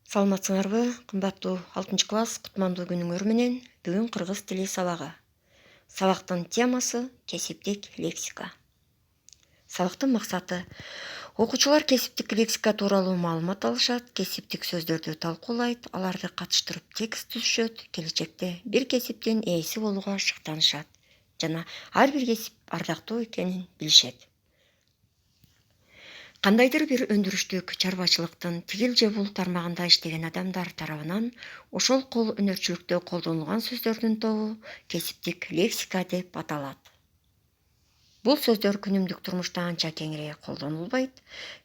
Саламатсыңарбы, кымбаттуу 6 класс кутмандуу күнүңөр менен. Бүгүн кыргыз тили сабагы. Сабактын темасы кесиптик лексика. Сабактын максаты окуучулар кесиптик лексика тууралуу маалымат алышат, кесиптик сөздөрдү талкуулайт, аларды катыштырып текст түзүшөт, келечекте бир кесиптин ээси болууга шыктанышат жана ар бир кесип ардактуу экенин билишет. Кандайдыр бир өндүрүштүк чарбачылыктын тигил же бул тармагында иштеген адамдар тарабынан ошол кол өнөрчүлүктө колдонулган сөздөрдүн тобу кесиптик лексика деп аталат. Бул сөздөр күнүмдүк турмушта анча кеңири колдонулбайт.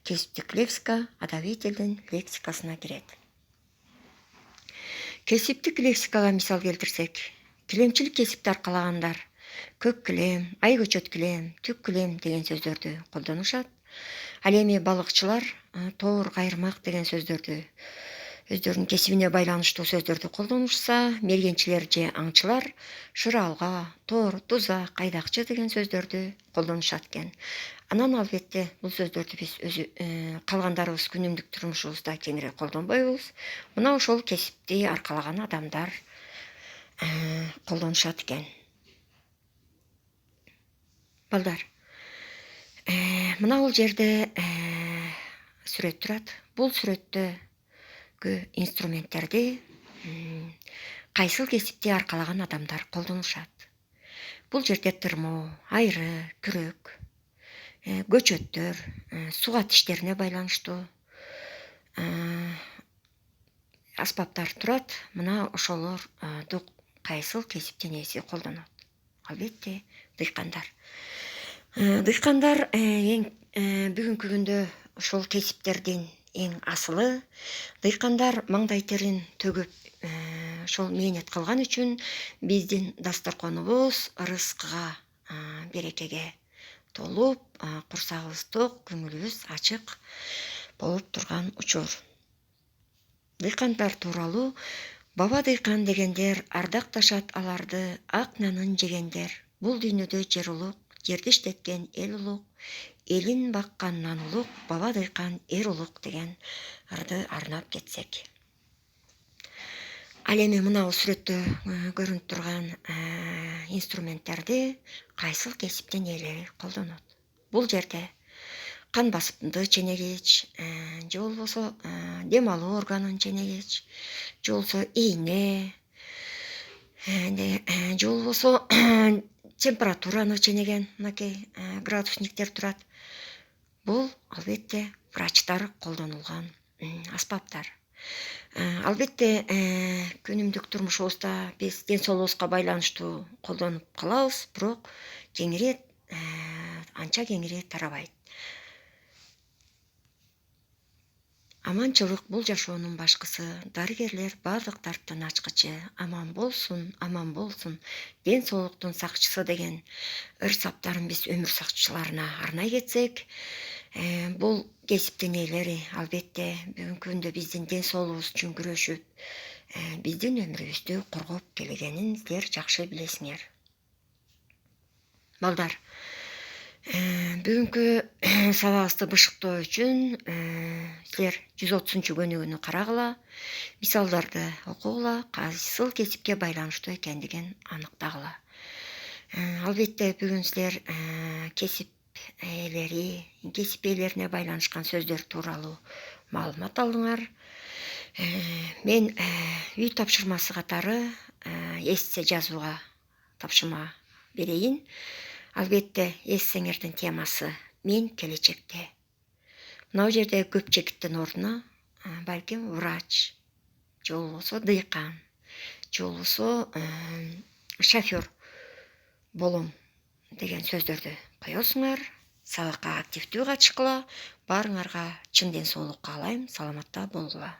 Кесиптик лексика адабий тилдин лексикасына кирет. Кесиптик лексикага мисал келтирсек, килемчилик кесипти аркалагандар көк килем, ай көчөт килем, түк килем деген сөздөрдү колдонушат. Ал эми балыкчылар тоор кайырмак деген сөздөрдү, өздөрүнүн кесибине байланыштуу сөздөрдү колдонушса, мергенчилер же аңчылар шыралга, тоор, тузак, айдакчы деген сөздөрдү колдонушат экен. Анан албетте бул сөздөрдү биз калгандарыбыз күнүмдүк турмушубузда кеңири колдонбойбуз. Мына ошол кесипти аркалаган адамдар колдонушат экен. Балдар, мына бул жерде сүрөт турат. Бул сүрөттөгү инструменттерди кайсыл кесипти аркалаган адамдар колдонушат. Бул жерде тырмоо, айры, күрөк, көчөттөр, сугат иштерине байланыштуу аспаптар турат. Мына ошолорду кайсыл кесиптин ээси колдонот? Албетте дыйкандар. Дыйкандар бүгүнкү күндө ошол кесиптердин эң асылы. Дыйкандар маңдай терин төгүп, ошол мээнет кылган үчүн биздин дасторконубуз ырыскыга, берекеге толуп, курсагыбыз ток, көңүлүбүз ачык болуп турган учур. Дыйкандар тууралуу баба дыйкан дегендер ардакташат аларды, ак нанын жегендер. Бул дүйнөдө жер улук, жерди иштеткен эл улук, элин баккан нан улук, баба дыйкан эр улук деген ырды арнап кетсек. Ал эми мына сүрөттө көрүнүп турган инструменттерди кайсыл кесиптин ээлери колдонот? Бул жерде кан басымды ченегич, же болбосо дем алуу органын ченегич, же болбосо ийне, же болбосо температураны ченеген мынакей градусниктер турат. Бул албетте врачтар колдонулган аспаптар. Албетте күнүмдүк турмушубузда биз ден соолугубузга байланыштуу колдонуп калабыз, бирок анча кеңири тарабайт. Аманчылык бул жашоонун башкысы, дарыгерлер баардык дарттын ачкычы, аман болсун, ден соолуктун сакчысы деген ыр саптарын биз өмүр сакчыларына арнай кетсек, бул кесиптин ээлери албетте бүгүнкү күндө биздин ден соолугубуз үчүн күрөшүп, биздин өмүрүбүздү коргоп келгенин силер жакшы билесиңер. Балдар, бүгүнкү сабагыбызды бышыктоо үчүн силер 130 көнүгүүнү карагыла, мисалдарды окугула, кайсыл кесипке байланыштуу экендигин аныктагыла. Албетте бүгүн силер кесип ээлерине байланышкан сөздөр тууралуу маалымат алдыңар. Мен үй тапшырмасы катары эссе жазууга тапшырма берейин. Албетте эссеңердин темасы мен келечекте. Мына жерде көп чекиттин ордуна балким врач, же болбосо дыйкан, же болбосо шофёр болом деген сөздөрдү коесуңар. Сабакка активдүү катышкыла. Баарыңарга чын ден соолук каалайм. Саламатта болгула.